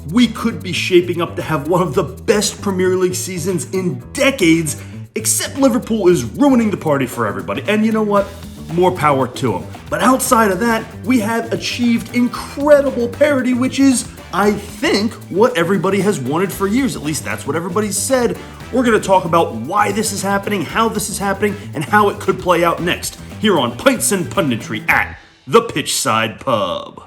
we could be shaping up to have one of the best Premier League seasons in decades, except Liverpool is ruining the party for everybody. And you know what? More power to them. But outside of that, we have achieved incredible parity, which is, I think, what everybody has wanted for years. At least that's what everybody's said. We're going to talk about why this is happening, how this is happening, and how it could play out next, here on Pints and Punditry at the Pitchside Pub.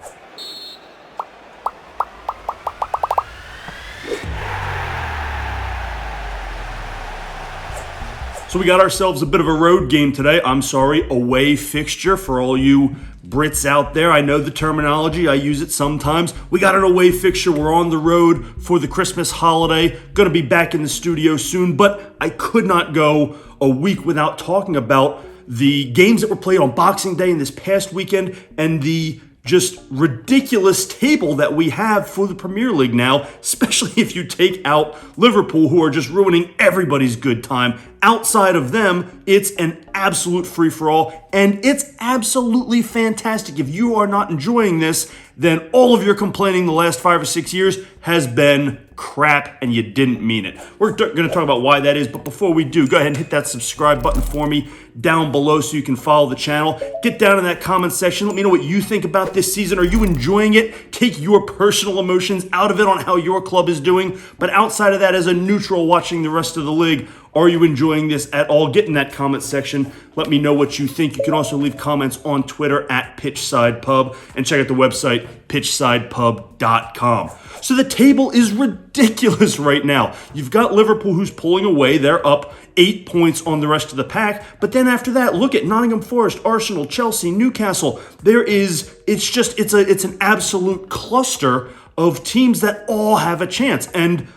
So we got ourselves a bit of a road game today. I'm sorry, away fixture for all you Brits out there. I know the terminology. I use it sometimes. We got an away fixture. We're on the road for the Christmas holiday. Going to be back in the studio soon, but I could not go a week without talking about the games that were played on Boxing Day and this past weekend and the just ridiculous table that we have for the Premier League now, especially if you take out Liverpool, who are just ruining everybody's good time. Outside of them, it's an absolute free-for-all, and it's absolutely fantastic. If you are not enjoying this, then all of your complaining the last 5 or 6 years has been crap, and you didn't mean it. We're going to talk about why that is, but before we do, go ahead and hit that subscribe button for me down below so you can follow the channel. Get down in that comment section. Let me know what you think about this season. Are you enjoying it? Take your personal emotions out of it on how your club is doing, but outside of that, as a neutral watching the rest of the league, are you enjoying this at all? Get in that comment section. Let me know what you think. You can also leave comments on Twitter at PitchsidePub and check out the website pitchsidepub.com. So the table is ridiculous right now. You've got Liverpool who's pulling away. They're up 8 points on the rest of the pack. But then after that, look at Nottingham Forest, Arsenal, Chelsea, Newcastle. It's an absolute cluster of teams that all have a chance. And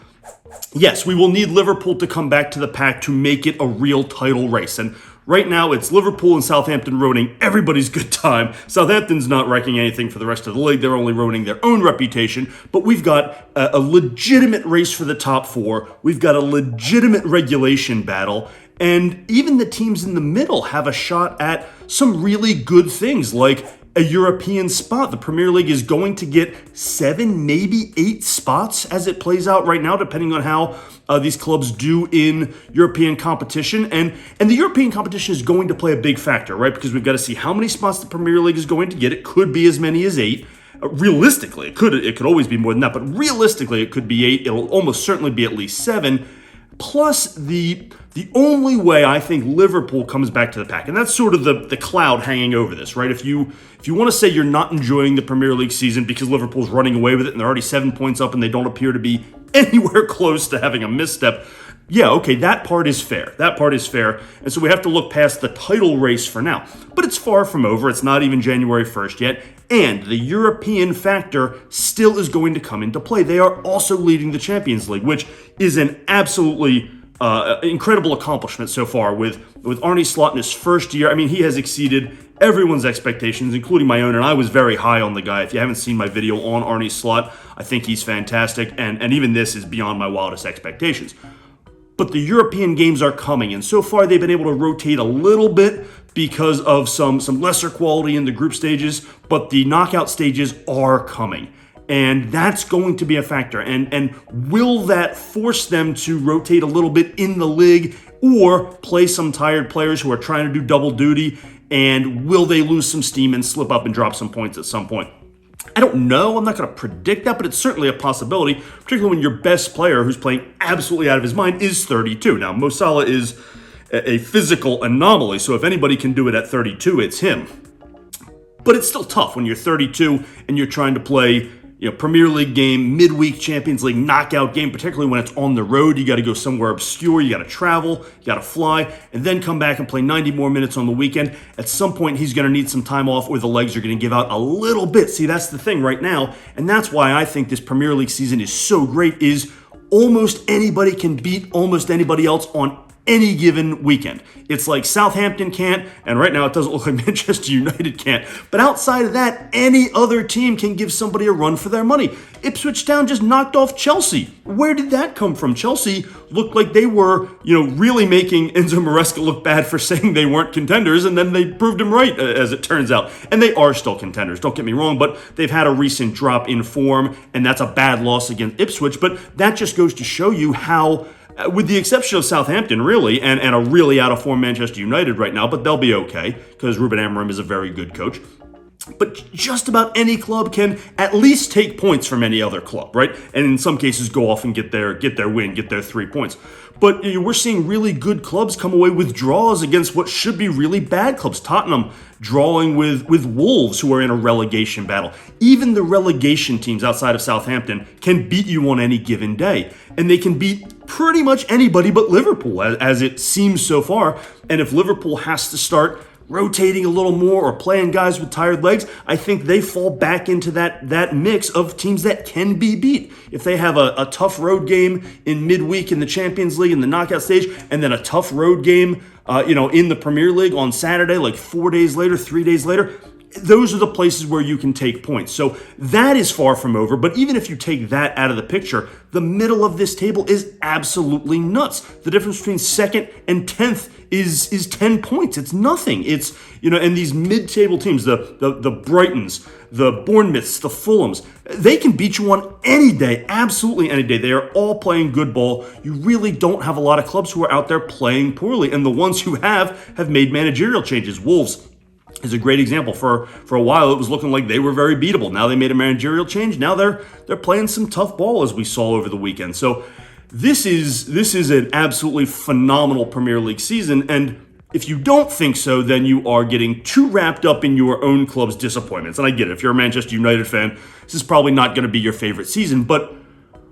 yes, we will need Liverpool to come back to the pack to make it a real title race. And right now, it's Liverpool and Southampton ruining everybody's good time. Southampton's not wrecking anything for the rest of the league. They're only ruining their own reputation. But we've got a legitimate race for the top four. We've got a legitimate regulation battle. And even the teams in the middle have a shot at some really good things, like a European spot. The Premier League is going to get 7, maybe 8 spots as it plays out right now, depending on how these clubs do in European competition. And the European competition is going to play a big factor, right? Because we've got to see how many spots the Premier League is going to get. It could be as many as 8. Realistically, it could always be more than that, but realistically, it could be 8. It'll almost certainly be at least 7. Plus, the only way I think Liverpool comes back to the pack, and that's sort of the cloud hanging over this, right? If you want to say you're not enjoying the Premier League season because Liverpool's running away with it and they're already 7 points up and they don't appear to be anywhere close to having a misstep, yeah, okay, that part is fair. That part is fair. And so we have to look past the title race for now. But it's far from over. It's not even January 1st yet. And the European factor still is going to come into play. They are also leading the Champions League, which is an absolutely incredible accomplishment so far with Arne Slot in his first year. I mean, he has exceeded everyone's expectations, including my own, and I was very high on the guy. If you haven't seen my video on Arne Slot, I think he's fantastic, and even this is beyond my wildest expectations. But the European games are coming, and so far they've been able to rotate a little bit because of some lesser quality in the group stages, but the knockout stages are coming. And that's going to be a factor. And will that force them to rotate a little bit in the league or play some tired players who are trying to do double duty? And will they lose some steam and slip up and drop some points at some point? I don't know. I'm not going to predict that, but it's certainly a possibility, particularly when your best player, who's playing absolutely out of his mind, is 32. Now, Mo Salah is a physical anomaly, so if anybody can do it at 32, it's him. But it's still tough when you're 32 and you're trying to play Premier League game, midweek Champions League knockout game, particularly when it's on the road. You got to go somewhere obscure, you got to travel, you got to fly, and then come back and play 90 more minutes on the weekend. At some point, he's going to need some time off or the legs are going to give out a little bit. See, that's the thing right now, and that's why I think this Premier League season is so great, is almost anybody can beat almost anybody else on any given weekend. It's like Southampton can't, and right now it doesn't look like Manchester United can't. But outside of that, any other team can give somebody a run for their money. Ipswich Town just knocked off Chelsea. Where did that come from? Chelsea looked like they were, really making Enzo Maresca look bad for saying they weren't contenders, and then they proved him right, as it turns out. And they are still contenders, don't get me wrong, but they've had a recent drop in form, and that's a bad loss against Ipswich. But that just goes to show you how, with the exception of Southampton, really, and a really out-of-form Manchester United right now, but they'll be okay, because Ruben Amorim is a very good coach. But just about any club can at least take points from any other club, right? And in some cases go off and get their win, get their 3 points. But we're seeing really good clubs come away with draws against what should be really bad clubs. Tottenham drawing with Wolves, who are in a relegation battle. Even the relegation teams outside of Southampton can beat you on any given day. And they can beat pretty much anybody but Liverpool, as it seems so far. And if Liverpool has to start rotating a little more or playing guys with tired legs, I think they fall back into that mix of teams that can be beat. If they have a tough road game in midweek in the Champions League in the knockout stage, and then a tough road game in the Premier League on Saturday, like 4 days later, 3 days later, those are the places where you can take points. So that is far from over, but even if you take that out of the picture, the middle of this table is absolutely nuts. The difference between second and 10th is 10 points. It's nothing. It's, and these mid-table teams, the Brightons, the Bournemouths, the Fulhams, they can beat you on any day, absolutely any day. They are all playing good ball. You really don't have a lot of clubs who are out there playing poorly, and the ones who have made managerial changes. Wolves is a great example. For a while, it was looking like they were very beatable. Now they made a managerial change. Now they're playing some tough ball, as we saw over the weekend. So this is an absolutely phenomenal Premier League season. And if you don't think so, then you are getting too wrapped up in your own club's disappointments. And I get it. If you're a Manchester United fan, this is probably not going to be your favorite season. But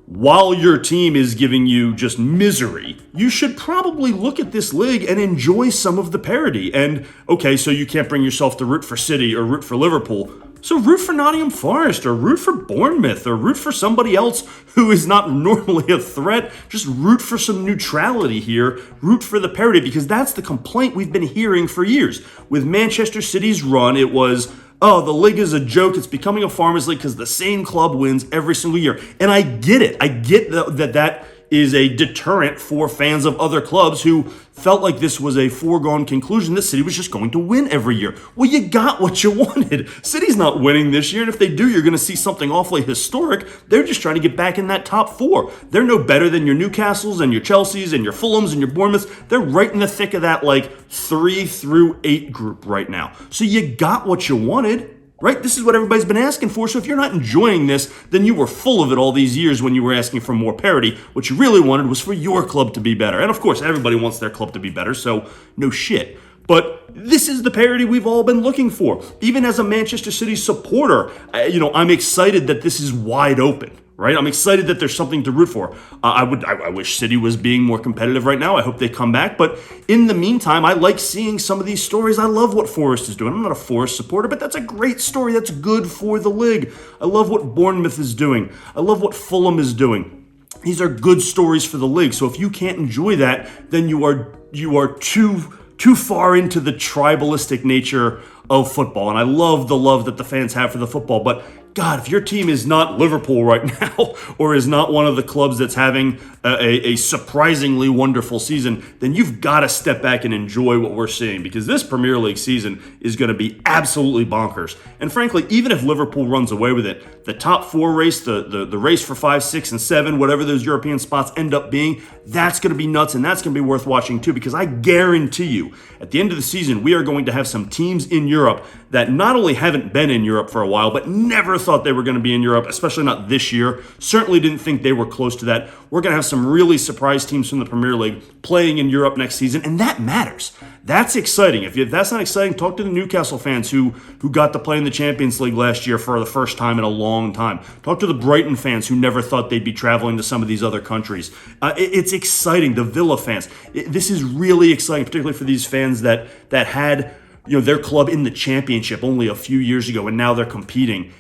while your team is giving you just misery, you should probably look at this league and enjoy some of the parity. And, okay, so you can't bring yourself to root for City or root for Liverpool. So root for Nottingham Forest or root for Bournemouth or root for somebody else who is not normally a threat. Just root for some neutrality here. Root for the parity, because that's the complaint we've been hearing for years. With Manchester City's run, it was, oh, the league is a joke. It's becoming a farmers league because the same club wins every single year. And I get it. I get that is a deterrent for fans of other clubs who felt like this was a foregone conclusion that City was just going to win every year. Well, you got what you wanted. City's not winning this year, and if they do, you're going to see something awfully historic. They're just trying to get back in that top 4. They're no better than your Newcastles and your Chelseas and your Fulhams and your Bournemouths. They're right in the thick of that 3 through 8 group right now. So you got what you wanted. Right? This is what everybody's been asking for. So if you're not enjoying this, then you were full of it all these years when you were asking for more parity. What you really wanted was for your club to be better. And of course, everybody wants their club to be better, so no shit. But this is the parity we've all been looking for. Even as a Manchester City supporter, I'm excited that this is wide open. Right? I'm excited that there's something to root for. I wish City was being more competitive right now. I hope they come back. But in the meantime, I like seeing some of these stories. I love what Forest is doing. I'm not a Forest supporter, but that's a great story. That's good for the league. I love what Bournemouth is doing. I love what Fulham is doing. These are good stories for the league. So if you can't enjoy that, then you are too far into the tribalistic nature of football. And I love the love that the fans have for the football. But God, if your team is not Liverpool right now, or is not one of the clubs that's having a surprisingly wonderful season, then you've got to step back and enjoy what we're seeing, because this Premier League season is going to be absolutely bonkers. And frankly, even if Liverpool runs away with it, the top 4 race, the race for 5, 6, and 7, whatever those European spots end up being, that's going to be nuts, and that's going to be worth watching too, because I guarantee you, at the end of the season, we are going to have some teams in Europe that not only haven't been in Europe for a while, but never thought they were going to be in Europe, especially not this year. Certainly didn't think they were close to that. We're going to have some really surprise teams from the Premier League playing in Europe next season, and that matters. That's exciting. If that's not exciting, talk to the Newcastle fans who got to play in the Champions League last year for the first time in a long time. Talk to the Brighton fans who never thought they'd be traveling to some of these other countries. It's exciting. The Villa fans. This is really exciting, particularly for these fans that had their club in the championship only a few years ago, and now they're competing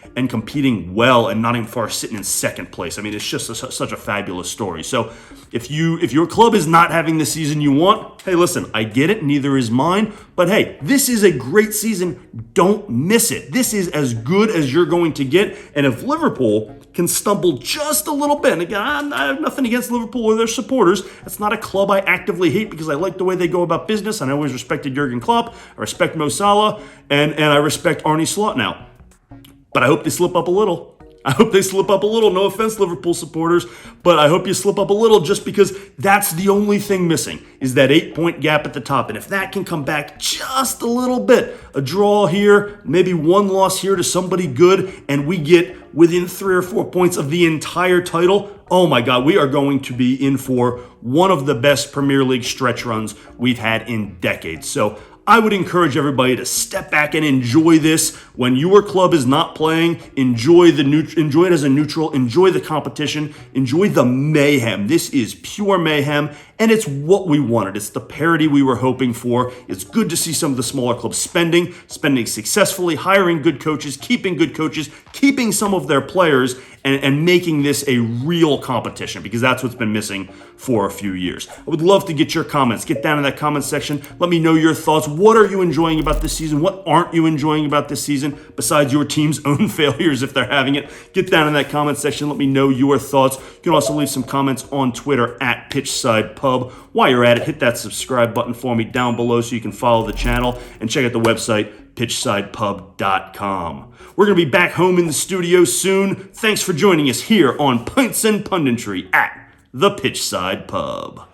well, and Nottingham Forest sitting in second place. I mean, it's just such a fabulous story. So if your club is not having the season you want, hey, listen, I get it, neither is mine, but hey, this is a great season. Don't miss it. This is as good as you're going to get, and if Liverpool can stumble just a little bit, and again, I have nothing against Liverpool or their supporters. It's not a club I actively hate because I like the way they go about business, and I always respected Jurgen Klopp, I respect Mo Salah, and I respect Arne Slot now. But I hope they slip up a little. No offense, Liverpool supporters, but I hope you slip up a little, just because that's the only thing missing is that 8-point gap at the top. And if that can come back just a little bit, a draw here, maybe one loss here to somebody good, and we get within 3 or 4 points of the entire title, oh my God, we are going to be in for one of the best Premier League stretch runs we've had in decades. So I would encourage everybody to step back and enjoy this. When your club is not playing, enjoy it as a neutral, enjoy the competition, enjoy the mayhem. This is pure mayhem, and it's what we wanted. It's the parity we were hoping for. It's good to see some of the smaller clubs spending successfully, hiring good coaches, keeping some of their players, and making this a real competition, because that's what's been missing for a few years. I would love to get your comments. Get down in that comment section. Let me know your thoughts. What are you enjoying about this season? What aren't you enjoying about this season, besides your team's own failures if they're having it? Get down in that comment section. Let me know your thoughts. You can also leave some comments on Twitter at PitchsidePub. While you're at it, hit that subscribe button for me down below so you can follow the channel, and check out the website, pitchsidepub.com. We're going to be back home in the studio soon. Thanks for joining us here on Pints and Punditry at the Pitchside Pub.